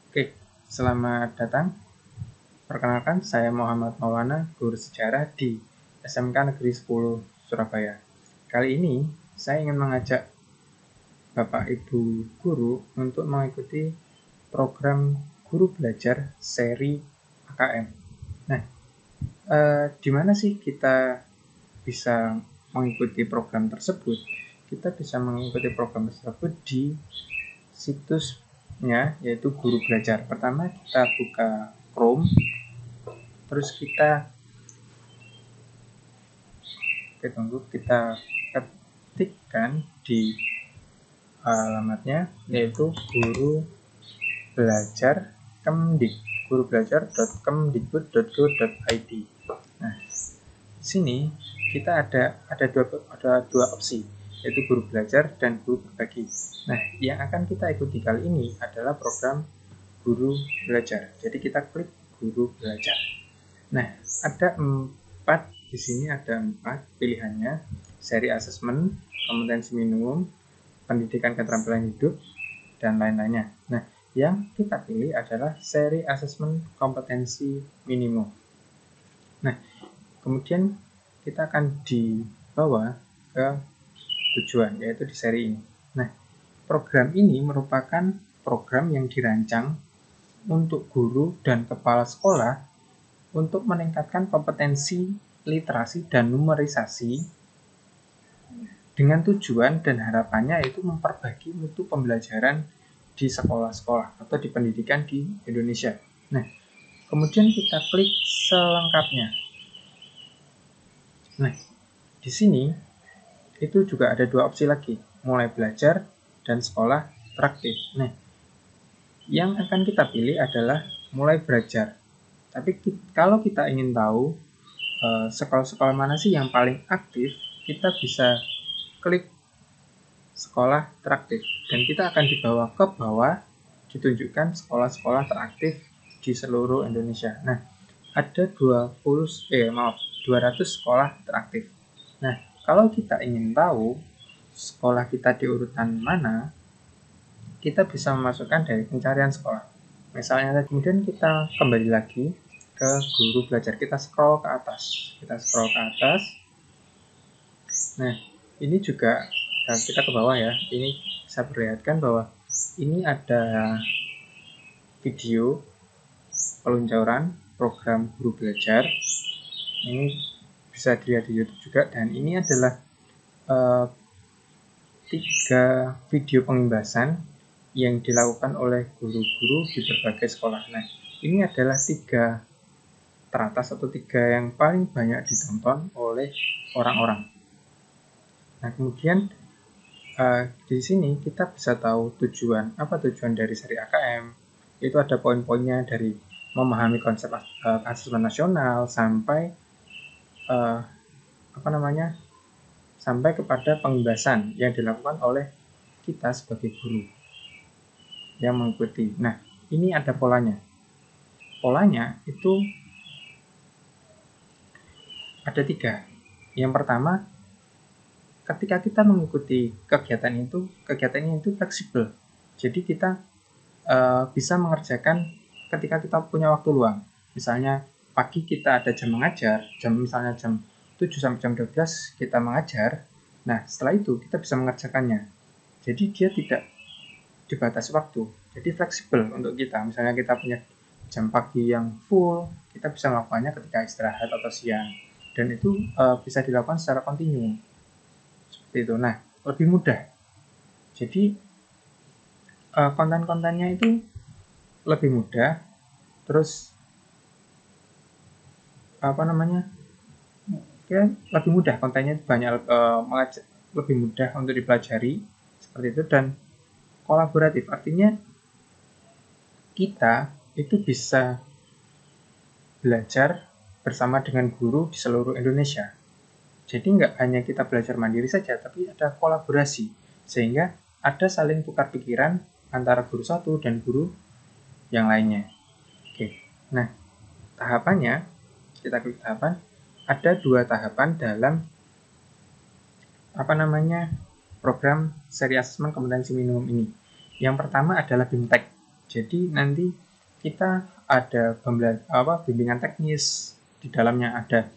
Oke, selamat datang. Perkenalkan, saya Muhammad Maulana, guru sejarah di SMK Negeri 10 Surabaya. Kali ini, saya ingin mengajak Bapak Ibu guru untuk mengikuti program guru belajar seri AKM. Nah, di mana sih kita bisa mengikuti program tersebut? Kita bisa mengikuti program tersebut di situsnya, yaitu guru belajar. Pertama, kita buka Chrome, terus kita ketikkan di alamatnya, yaitu guru belajar Kemdik, gurubelajar.kemdikbud.go.id. Nah, di sini kita ada dua opsi, yaitu guru belajar dan guru berbagi. Nah, yang akan kita ikuti kali ini adalah program guru belajar. Jadi kita klik guru belajar. Nah, ada di sini ada 4 pilihannya: seri asesmen, kompetensi minimum, pendidikan keterampilan hidup, dan lain-lainnya. Nah, yang kita pilih adalah seri asesmen kompetensi minimum. Nah, kemudian kita akan dibawa ke tujuan, yaitu di seri ini. Nah, program ini merupakan program yang dirancang untuk guru dan kepala sekolah untuk meningkatkan kompetensi literasi dan numerisasi dengan tujuan dan harapannya itu memperbaiki mutu pembelajaran di sekolah-sekolah atau di pendidikan di Indonesia. Nah, kemudian kita klik selengkapnya. Nah, di sini itu juga ada 2 opsi lagi, mulai belajar dan sekolah interaktif. Nah, yang akan kita pilih adalah mulai belajar. Tapi kalau kita ingin tahu sekolah-sekolah mana sih yang paling aktif, kita bisa klik sekolah teraktif dan kita akan dibawa ke bawah, ditunjukkan sekolah-sekolah teraktif di seluruh Indonesia. Nah, ada 200 sekolah teraktif. Nah, kalau kita ingin tahu sekolah kita di urutan mana, kita bisa memasukkan dari pencarian sekolah. Misalnya, kemudian kita kembali lagi ke guru belajar, kita scroll ke atas. Nah, ini juga kita ke bawah ya. Ini saya perlihatkan bahwa ini ada video peluncuran program guru belajar. Ini bisa dilihat di YouTube juga, dan ini adalah 3 video pengimbasan yang dilakukan oleh guru-guru di berbagai sekolah. Nah, ini adalah 3 teratas atau 3 yang paling banyak ditonton oleh orang-orang. Nah, kemudian di sini kita bisa tahu tujuan dari seri AKM. Itu ada poin-poinnya, dari memahami konsep asesmen nasional sampai sampai kepada pengimbasan yang dilakukan oleh kita sebagai guru yang mengikuti. Nah, ini ada polanya. Polanya itu ada 3. Yang pertama, ketika kita mengikuti kegiatan itu fleksibel. Jadi kita bisa mengerjakan ketika kita punya waktu luang. Misalnya pagi kita ada jam mengajar, misalnya jam 7 sampai jam 12 kita mengajar. Nah, setelah itu kita bisa mengerjakannya. Jadi dia tidak dibatasi waktu. Jadi fleksibel untuk kita. Misalnya kita punya jam pagi yang full, kita bisa melakukannya ketika istirahat atau siang. Dan itu bisa dilakukan secara kontinu. Seperti itu. Nah, lebih mudah. Jadi konten-kontennya itu lebih mudah. Terus lebih mudah, kontennya banyak, lebih mudah untuk dipelajari seperti itu, dan kolaboratif. Artinya kita itu bisa belajar bersama dengan guru di seluruh Indonesia. Jadi nggak hanya kita belajar mandiri saja, tapi ada kolaborasi, sehingga ada saling tukar pikiran antara guru satu dan guru yang lainnya. Oke, nah tahapannya, kita klik tahapan. Ada 2 tahapan dalam program seri asesmen kompetensi minimum ini. Yang pertama adalah BIMTEK. Jadi nanti kita ada bimbingan teknis, di dalamnya ada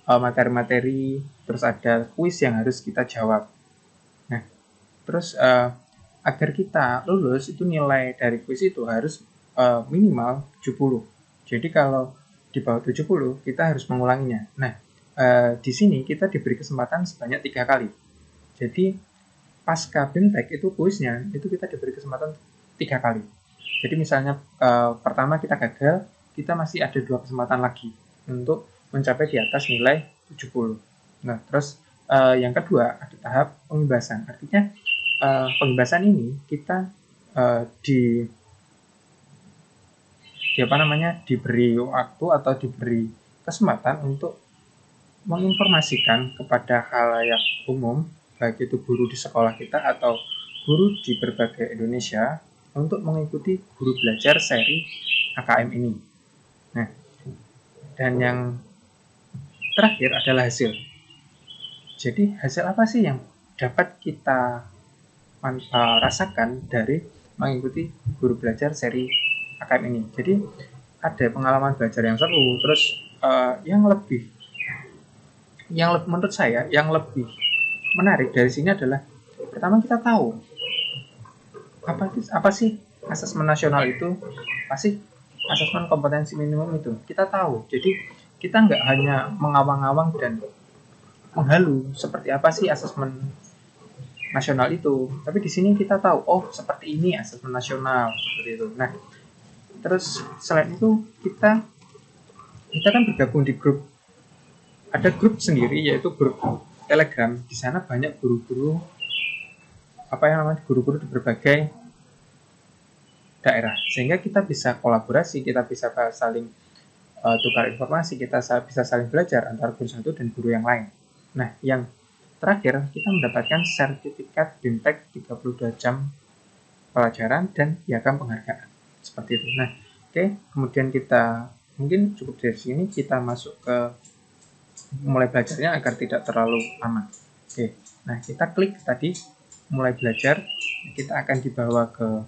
materi-materi, terus ada kuis yang harus kita jawab. Nah, terus agar kita lulus itu nilai dari kuis itu harus minimal 70. Jadi kalau di bawah 70 kita harus mengulanginya. Nah, di sini kita diberi kesempatan sebanyak 3 kali. Jadi pasca BIMTEK itu kuisnya itu kita diberi kesempatan 3 kali. Jadi misalnya pertama kita gagal, kita masih ada 2 kesempatan lagi untuk mencapai di atas nilai 70. Nah, terus yang kedua ada tahap pembebasan. Artinya pembebasan ini kita diberi waktu atau diberi kesempatan untuk menginformasikan kepada khalayak umum, baik itu guru di sekolah kita atau guru di berbagai Indonesia, untuk mengikuti guru belajar seri AKM ini. Nah, dan yang terakhir adalah hasil. Jadi hasil apa sih yang dapat kita rasakan dari mengikuti guru belajar seri AKM ini? Jadi ada pengalaman belajar yang seru, terus menurut saya yang lebih menarik dari sini adalah pertama kita tahu apa sih asesmen nasional itu, pasti asesmen kompetensi minimum itu kita tahu. Jadi kita nggak hanya mengawang-awang dan menghalu seperti apa sih asesmen nasional itu, tapi di sini kita tahu seperti ini asesmen nasional, seperti itu. Nah, terus selain itu kita kan bergabung di grup, ada grup sendiri yaitu grup Telegram. Di sana banyak guru-guru guru-guru di berbagai daerah, sehingga kita bisa kolaborasi, kita bisa saling tukar informasi, kita bisa saling belajar antara guru satu dan guru yang lain. Nah, yang terakhir kita mendapatkan sertifikat BIMTEK 32 jam pelajaran dan piagam penghargaan, seperti itu. Nah, kemudian kita mungkin cukup dari sini, kita masuk ke mulai belajarnya agar tidak terlalu lama. Nah kita klik tadi mulai belajar, kita akan dibawa ke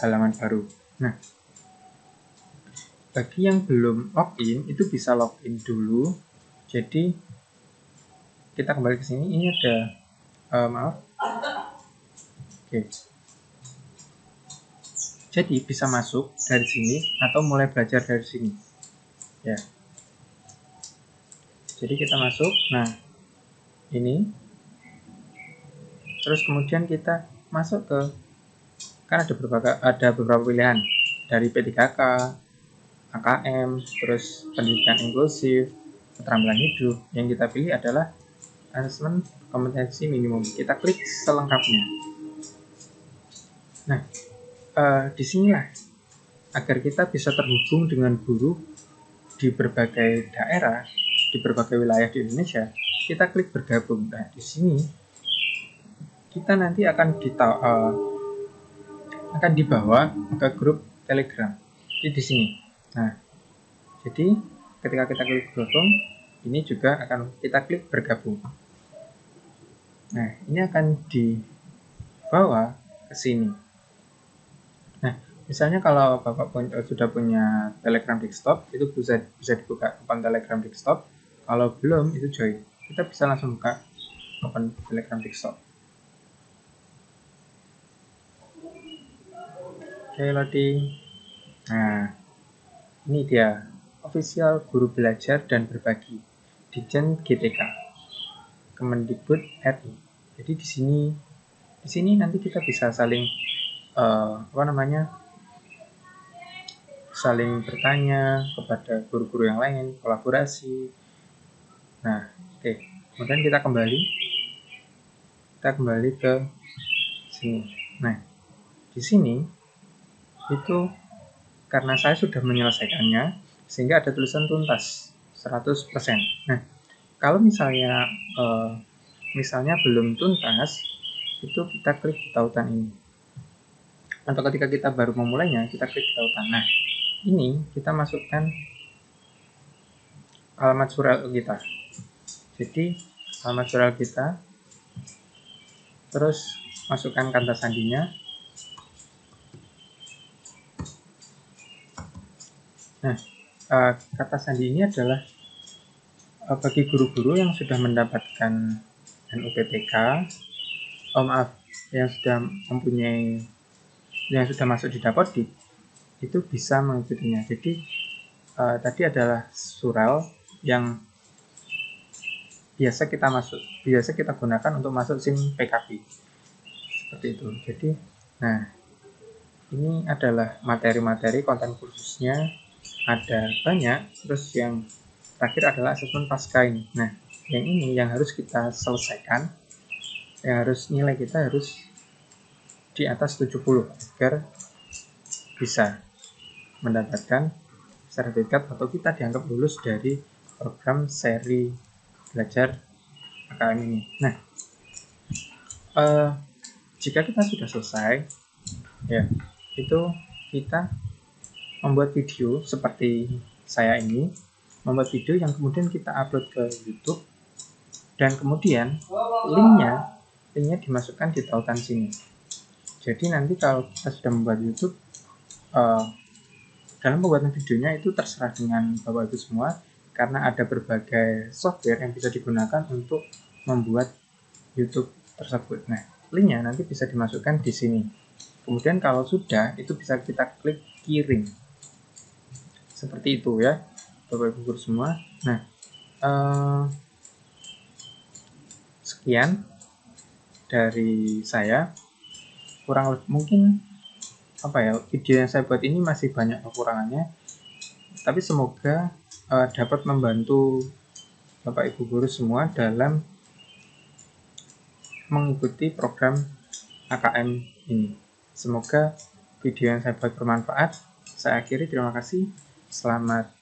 halaman baru. Nah, bagi yang belum login itu bisa login dulu. Jadi kita kembali ke sini, ini ada jadi bisa masuk dari sini atau mulai belajar dari sini ya. Jadi kita masuk, nah ini, terus kemudian kita masuk ke, kan ada beberapa pilihan dari P3K, AKM, terus pendidikan inklusif, keterampilan hidup. Yang kita pilih adalah asesmen kompetensi minimum. Kita klik selengkapnya. Nah, disinilah agar kita bisa terhubung dengan guru di berbagai daerah, di berbagai wilayah di Indonesia, kita klik bergabung. Nah, di sini kita nanti akan dibawa ke grup Telegram. Jadi di sini. Nah, jadi ketika kita klik bergabung, ini juga akan kita klik bergabung. Nah, ini akan dibawa ke sini. Nah, misalnya kalau Bapak sudah punya Telegram desktop, itu bisa dibuka akun Telegram desktop. Kalau belum, itu join. Kita bisa langsung buka akun Telegram desktop. Loading. Nah, ini dia official guru belajar dan berbagi Ditjen GTK Kemendikbud RI. Jadi di sini nanti kita bisa saling saling bertanya kepada guru-guru yang lain, kolaborasi. Nah, kemudian kita kembali ke sini. Nah, di sini itu karena saya sudah menyelesaikannya, sehingga ada tulisan tuntas 100%. Nah, kalau misalnya belum tuntas, itu kita klik di tautan ini. Atau ketika kita baru memulainya, kita klik di tautan. Nah, ini kita masukkan alamat surel kita. Jadi alamat surel kita, terus masukkan kata sandinya, Nah, kata sandi ini adalah bagi guru-guru yang sudah mendapatkan NUPTK, yang sudah mempunyai, yang sudah masuk di Dapodik, itu bisa mengikutinya. Jadi tadi adalah surel yang biasa kita gunakan untuk masuk SIM PKB, seperti itu. Jadi, nah, ini adalah materi-materi konten kursusnya, ada banyak. Terus yang terakhir adalah asesmen pasca ini. Nah, yang ini yang harus kita selesaikan, yang harus nilai kita harus di atas 70 agar bisa mendapatkan sertifikat atau kita dianggap lulus dari program seri belajar AKM ini. Nah, jika kita sudah selesai, ya, itu kita membuat video seperti saya ini, membuat video yang kemudian kita upload ke YouTube, dan kemudian linknya dimasukkan di tautan sini. Jadi nanti kalau kita sudah membuat YouTube, dalam pembuatan videonya itu terserah dengan Bapak Ibu semua, karena ada berbagai software yang bisa digunakan untuk membuat YouTube tersebut. Nah, linknya nanti bisa dimasukkan di sini. Kemudian kalau sudah, itu bisa kita klik kirim. Seperti itu ya, Bapak Ibu guru semua. Nah, sekian dari saya. Kurang lebih mungkin video yang saya buat ini masih banyak kekurangannya, tapi semoga dapat membantu Bapak Ibu guru semua dalam mengikuti program AKM ini. Semoga video yang saya buat bermanfaat. Saya akhiri, terima kasih. Selamat